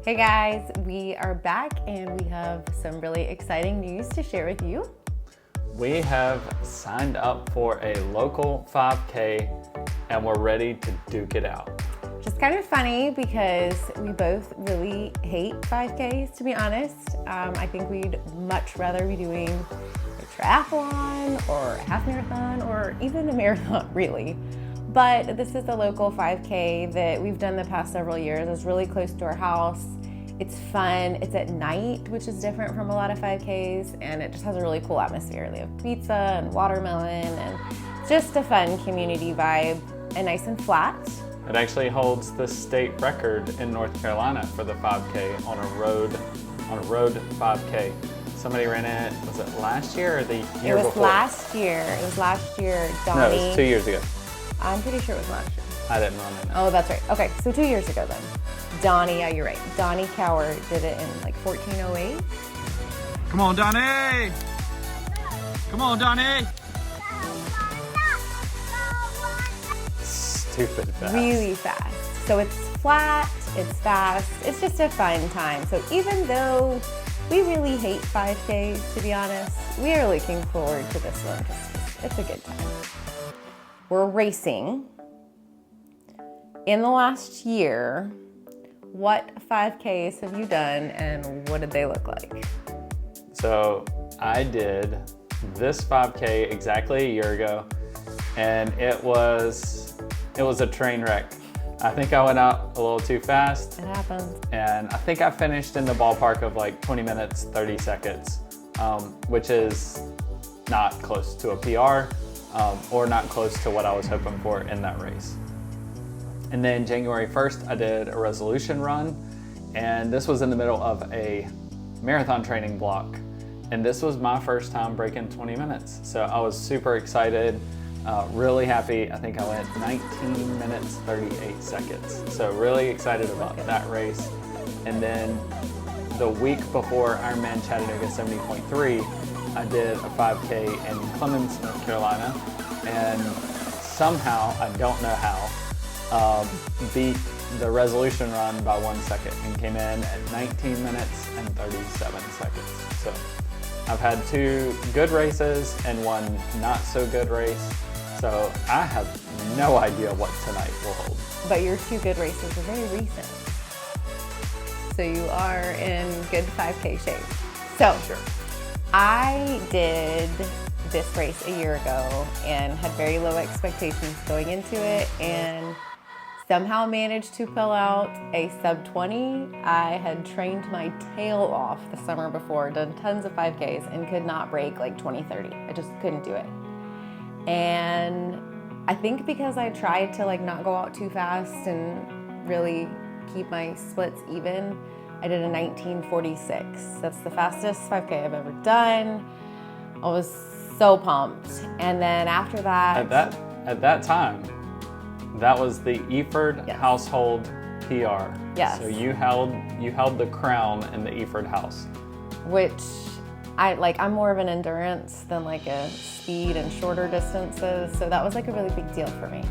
Hey guys, we are back and we have some really exciting news to share with you. We have signed up for a local 5K and we're ready to duke it out. Just kind of funny because we both really hate 5Ks, to be honest. I think we'd much rather be doing a triathlon or a half marathon or even a marathon, really. But this is the local 5K that we've done the past several years. It's really close to our house. It's fun. It's at night, which is different from a lot of 5Ks, and it just has a really cool atmosphere. They have pizza and watermelon and just a fun community vibe and nice and flat. It actually holds the state record in North Carolina for the 5K on a road 5K. Somebody ran it, was it last year or the year before? It was last year. It was last year, Donnie. No, it was 2 years ago. I'm pretty sure it was last year. I didn't run it. Oh, that's right. Okay, so 2 years ago then. Donnie, yeah, you're right. Donnie Cower did it in like 1408. Come on, Donnie! Come on, Donnie! Stupid fast. Really fast. So it's flat, it's fast, it's just a fun time. So even though we really hate 5Ks, to be honest, we are looking forward to this one because it's a good time. We're racing. In the last year, what 5Ks have you done and what did they look like? So I did this 5K exactly a year ago and it was a train wreck. I think I went out a little too fast. It happens. And I think I finished in the ballpark of like 20 minutes, 30 seconds, which is not close to a PR or not close to what I was hoping for in that race. And then January 1st, I did a resolution run, and this was in the middle of a marathon training block. And this was my first time breaking 20 minutes. So I was super excited, really happy. I think I went 19 minutes, 38 seconds. So really excited about that race. And then the week before Ironman Chattanooga 70.3, I did a 5K in Clemens, North Carolina, and somehow, I don't know how, beat the resolution run by 1 second and came in at 19 minutes and 37 seconds. So I've had 2 good races and 1 not so good race. So I have no idea what tonight will hold. But your 2 good races are very recent. So you are in good 5K shape. So Sure. I did this race a year ago and had very low expectations going into it and somehow managed to pull out a sub 20. I had trained my tail off the summer before, done tons of 5Ks and could not break like 20-30. I just couldn't do it. And I think because I tried to like not go out too fast and really keep my splits even, I did a 19:46. That's the fastest 5K I've ever done. I was so pumped. And then after that... At that time, that was the Eford household PR. Yes. So you held the crown in the Eford house. Which I'm more of an endurance than like a speed and shorter distances. So that was like a really big deal for me.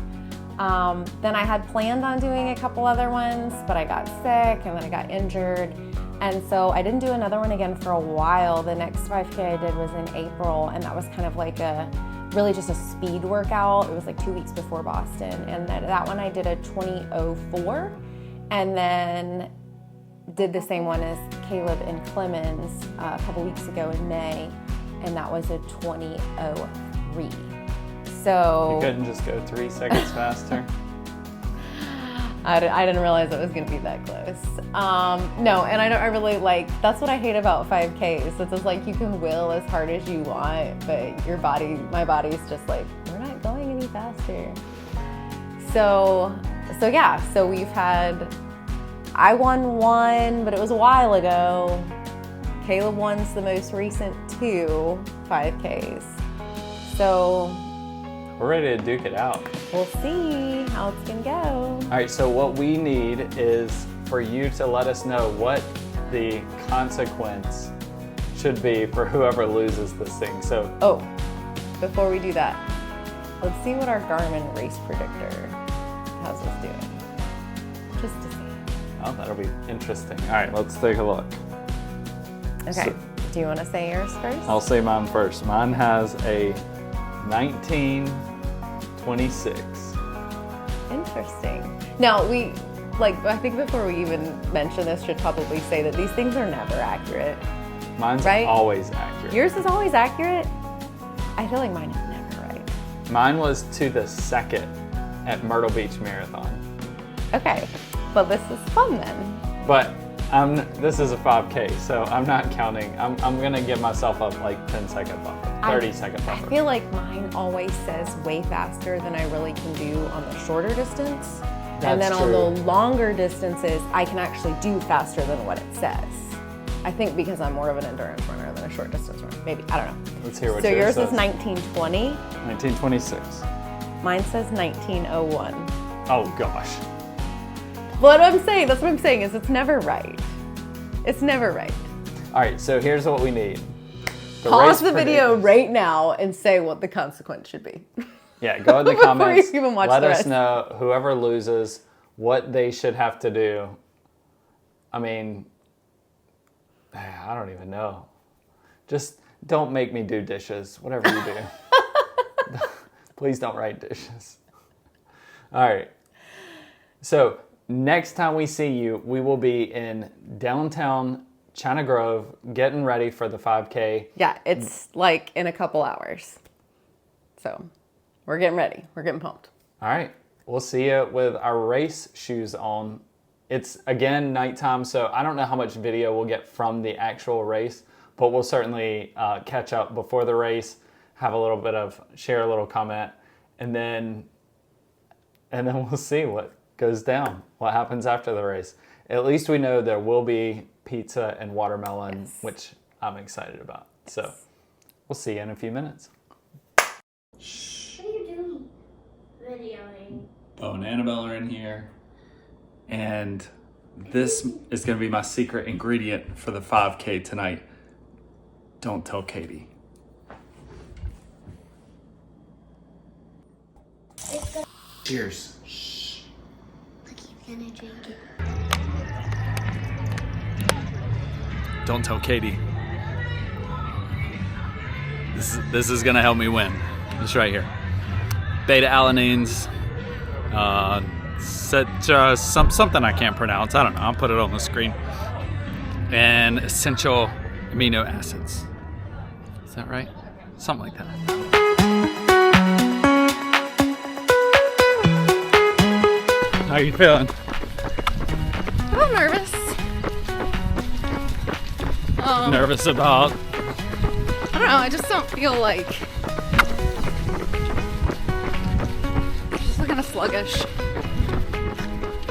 Then I had planned on doing a couple other ones, but I got sick and then I got injured. And so I didn't do another one again for a while. The next 5K I did was in April, and that was kind of like really just a speed workout. It was like 2 weeks before Boston. And that one I did a 20:04, and then did the same one as Caleb in Clemens a couple weeks ago in May, and that was a 20:03. So You couldn't just go 3 seconds faster? I didn't realize it was going to be that close. No, and I really that's what I hate about 5Ks. It's just like you can will as hard as you want, but my body's just like, we're not going any faster. So I won 1, but it was a while ago. Caleb won's the most recent 2 5Ks. So We're ready to duke it out. we'll see how it's gonna go. All right, so what we need is for you to let us know what the consequence should be for whoever loses this thing. So, Oh, before we do that, let's see what our Garmin race predictor has us doing. Just to see. Oh, that'll be interesting. All right, let's take a look. Okay. So- Do you want to say yours first? I'll say mine first. Mine has a 1926. Interesting. Now, I think before we even mention this, should probably say that these things are never accurate. Mine's Right? always accurate. Yours is always accurate? I feel like mine is never right. Mine was to the second at Myrtle Beach Marathon. Okay, well, this is fun then. But this is a 5K, so I'm not counting. I'm gonna give myself a 10-second buffer, 30-second buffer. I feel like mine always says way faster than I really can do on the shorter distance. And then That's on true. the longer distances, I can actually do faster than what it says. I think because I'm more of an endurance runner than a short distance runner. Maybe, I don't know. Let's hear what So yours says. is 1920. 1926. Mine says 1901. Oh gosh. What I'm saying, that's what I'm saying, is it's never right. It's never right. All right, so here's what we need. Pause race the video predictors. right now and say what the consequence should be. Yeah, go in the Before comments. you even watch let the us rest. know whoever loses what they should have to do. I mean, I don't even know. Just don't make me do dishes, whatever you do. Please don't write dishes. All right. So next time we see you, we will be in downtown China Grove getting ready for the 5K. Yeah, it's like in a couple hours. So we're getting ready. We're getting pumped. All right. We'll see you with our race shoes on. It's, again, nighttime, so I don't know how much video we'll get from the actual race, but we'll certainly catch up before the race, have a little bit of, share a little comment, and then we'll see what goes down, what happens after the race. At least we know there will be pizza and watermelon, Yes. which I'm excited about. So we'll see you in a few minutes. What are you doing? Videoing. Bo and Annabelle are in here. And this is going to be my secret ingredient for the 5K tonight. Don't tell Katie. Cheers. Look, he's gonna drink it. Don't tell Katie. This is gonna help me win. This right here. Beta alanines. Something I can't pronounce. I don't know. I'll put it on the screen. And essential amino acids. Is that right? Something like that. How are you feeling? I'm nervous. Nervous about? I don't know, I just don't feel like... just kind of sluggish.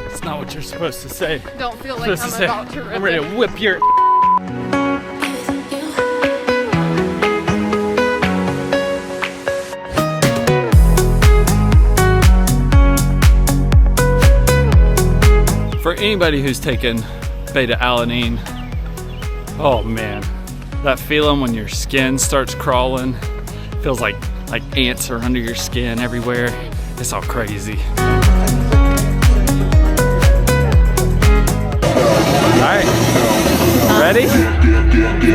It's not what you're supposed to say. Don't feel like I'm Supposed to say, about to rip I'm ready it. to whip your... For anybody who's taken beta alanine, oh man, that feeling when your skin starts crawling, feels like ants are under your skin everywhere. It's all crazy. All right, ready?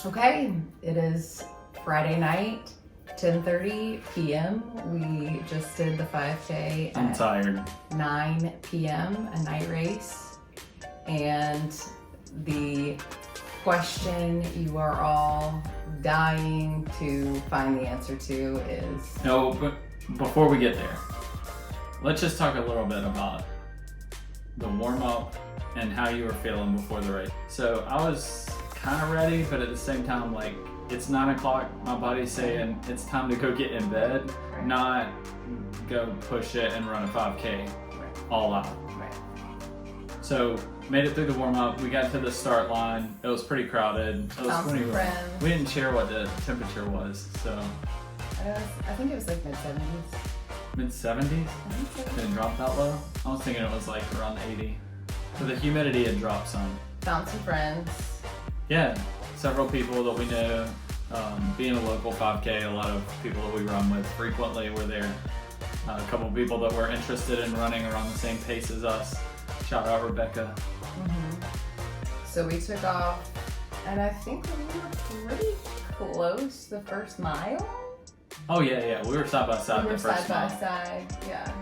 Okay, it is Friday night, 10:30 p.m. We just did the 5K I'm at tired. 9 p.m., a night race. And the question you are all dying to find the answer to is... No, but before we get there, let's just talk a little bit about the warm-up and how you were feeling before the race. So I was kind of ready, but at the same time, like, it's 9 o'clock, my body's saying it's time to go get in bed, not go push it and run a 5K all out. Right. So made it through the warm-up, we got to the start line, it was pretty crowded. It was Found some pretty- friends. We didn't share what the temperature was, so I think it was like mid-70s. mid-70s? Didn't drop that low? I was thinking it was like around 80. So the humidity had dropped some. Found some friends. Yeah, several people that we know. Being a local 5K, a lot of people that we run with frequently were there. A couple of people that were interested in running around the same pace as us. Shout out Rebecca. So we took off, and I think we were pretty close the first mile. Oh yeah, we were side by side We were the first side mile. by side, yeah.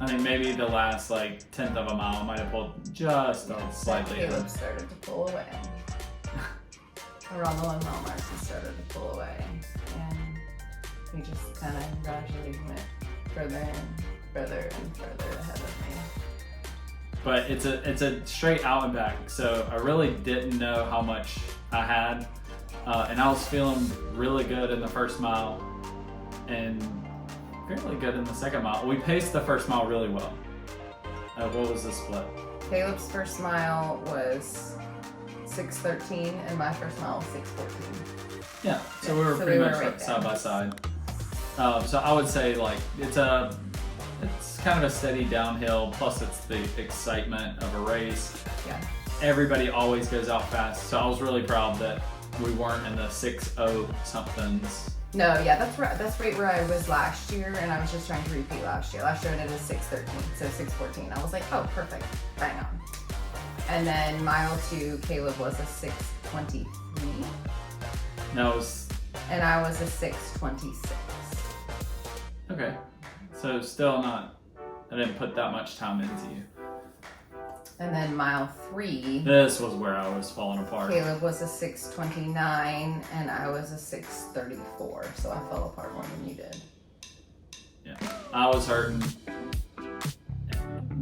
I mean, maybe the last like 10th of a mile might have pulled just slightly. Caleb started to pull away. Around the 1 mile mark, he started to pull away, and we just kind of gradually went further and further and further ahead of me. But it's a straight out and back, so I really didn't know how much I had, and I was feeling really good in the first mile, and fairly good in the second mile. We paced the first mile really well. What was the split? Caleb's first mile was 6:13, and my first mile was 6:14. Yeah, so we were So pretty we were much right side there. by side. So I would say like it's kind of a steady downhill. Plus it's the excitement of a race. Yeah. Everybody always goes out fast, so I was really proud that we weren't in the 6:0 somethings. No, yeah, that's right where I was last year, and I was just trying to repeat last year. Last year I did a 6:13, so 6:14. I was like, oh, perfect, bang on. And then mile 2, Caleb was a 6:23, No, it was and I was a 6:26. okay. So still not. I didn't put that much time into you. And then mile 3, This was where I was falling apart. Caleb was a 6:29, and I was a 6:34. So I fell apart more than you did. Yeah, I was hurting.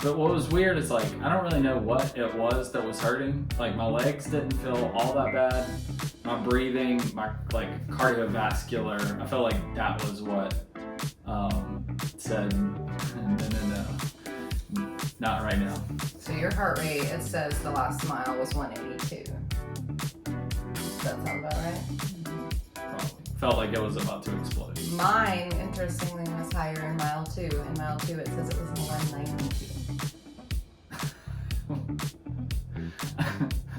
But what was weird is like, I don't really know what it was that was hurting. Like my legs didn't feel all that bad. My breathing, my like cardiovascular, I felt like that was what said, no, not right now. So your heart rate, it says the last mile was 182. Does that sound about right? Felt like it was about to explode. Mine, interestingly, was higher in mile 2. In mile 2, it says it was 192.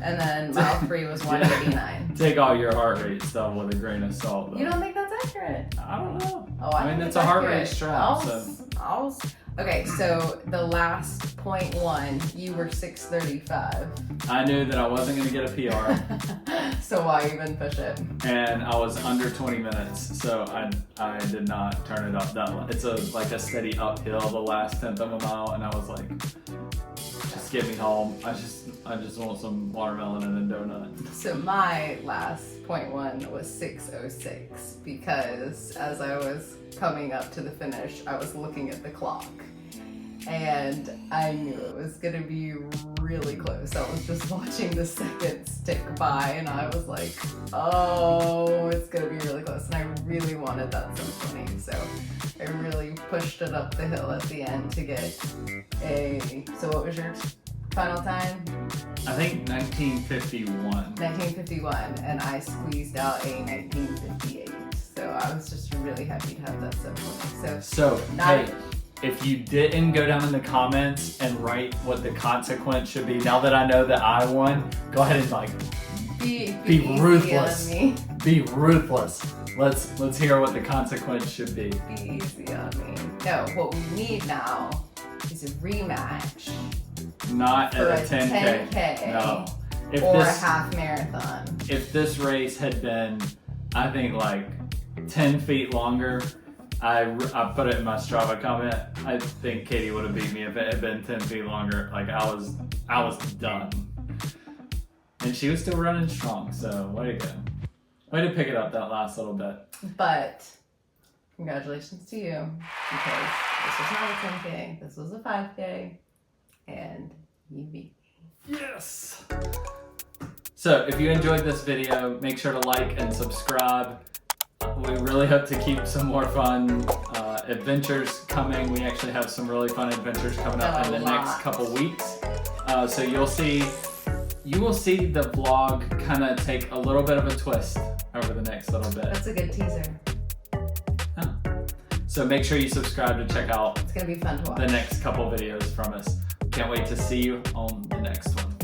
And then mile 3 was 189. Take all your heart rate stuff with a grain of salt. Though. You don't think that's accurate? I don't know. Oh, I mean, think it's a heart accurate. rate strap, so. Okay, so the last 0.1, you were 6:35. I knew that I wasn't going to get a PR, So why even push it? and I was under 20 minutes, so I did not turn it up that long. It's like a steady uphill the last 10th of a mile, and I was like, just get me home. I just want some watermelon and a donut. So my last 0.1 was 6:06 because as I was coming up to the finish, I was looking at the clock. And I knew it was gonna be really close. I was just watching the seconds tick by, and I was like, oh, it's gonna be really close. And I really wanted that symphony, so I really pushed it up the hill at the end to get so what was your final time? I think 1951. 1951, and I squeezed out a 1958. So I was just really happy to have that symphony. So, Not- hey, if you didn't go down in the comments and write what the consequence should be, now that I know that I won, go ahead and like Be Be ruthless. Easy on me. be ruthless. Let's hear what the consequence should be. Be easy on me. No, what we need now is a rematch Not for at a a 10K. 10K No. If or a this half marathon. if this race had been, I think like 10 feet longer, I put it in my Strava comment. I think Katie would have beat me if it had been 10 feet longer. Like I was done. And she was still running strong, so way to go. Way to pick it up that last little bit. But congratulations to you, because this was not a 10K, this was a 5K, and you beat me. Yes! So if you enjoyed this video, make sure to like and subscribe. We really hope to keep some more fun adventures coming. We actually have some really fun adventures coming up in the next couple weeks. So you will see the vlog kind of take a little bit of a twist over the next little bit. That's a good teaser. So make sure you subscribe to check out It's gonna be fun to watch. the next couple videos from us. Can't wait to see you on the next one.